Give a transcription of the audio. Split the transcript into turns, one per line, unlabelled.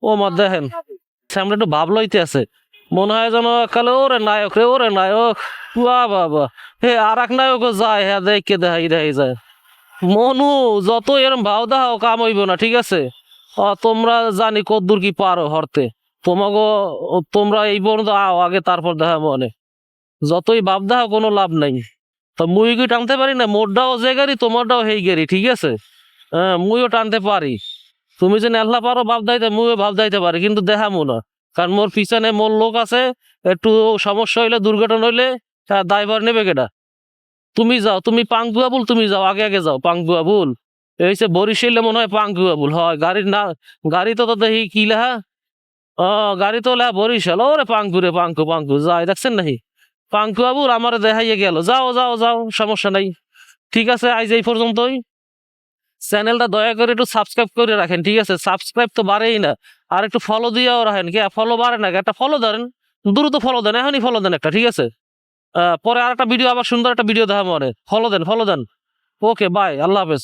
ও মা দেখেন সামনে একটু ভাব লইতে আছে, মনে হয় যেন কালে ওরে নায়ক রে, ওরে নায়ক, বাহ বাহ বাহ। হে আর এক নায়কও যায়, হ্যাঁ দেখে দেখাই যায়। মনু যত এরম ভাও দাও কাম হইব না, ঠিক আছে? তোমরা জানি কদ্দুর কি পারো হরতে, তোমাকে তোমরা এই পর্যন্ত আও আগে, তারপর দেখা মনে। যতই ভাব দাও কোনো লাভ নাই। তো মুই কি টানতে পারি না? মোরটাও যে গাড়ি, তোমারটাও সেই গাড়ি, ঠিক আছে? হ্যাঁ মুইও টানতে পারি। তুমি যে নেল্লা পারো ভাব দাইতে, মুইও ভাব দাইতে পারি, কিন্তু দেখামো না। কারণ মোর পিছনে মোর লোক আছে, একটু সমস্যা হইলে, দুর্ঘটনা হইলে দায়ভার নেবে কেটা? তুমি যাও, তুমি পাঙ্গুয়া বুল, তুমি যাও, আগে আগে যাও পাঙ্গুয়া বুল। এই যে বরিশালে মনে হয় পাঙ্গুয়া বুল হয় গাড়ির না। গাড়ি তো দেখি কি লেখা, গাড়ি তো লেখা বরিশাল। ওরে পাঙ্কু রে, পাঙ্কু পাঙ্কু যাই দেখছেন নাকি? পাঙ্কু বাবুর আমার দেখাইয়ে গেল, যাও যাও যাও, সমস্যা নাই। ঠিক আছে, আজ এই পর্যন্তই। চ্যানেলটা দয়া করে একটু সাবস্ক্রাইব করে রাখেন, ঠিক আছে? সাবস্ক্রাইব তো বাড়েই না, আর একটু ফলো দিয়েও রাখেন। কে ফলো বাড়ে না, একটা ফলো ধরেন, দ্রুত ফলো দেন, এখনই ফলো দেন একটা, ঠিক আছে? পরে আর একটা ভিডিও, আবার সুন্দর একটা ভিডিও দেখা মনে, ফলো দেন ফলো দেন। ওকে বাই, আল্লাহ হাফেজ।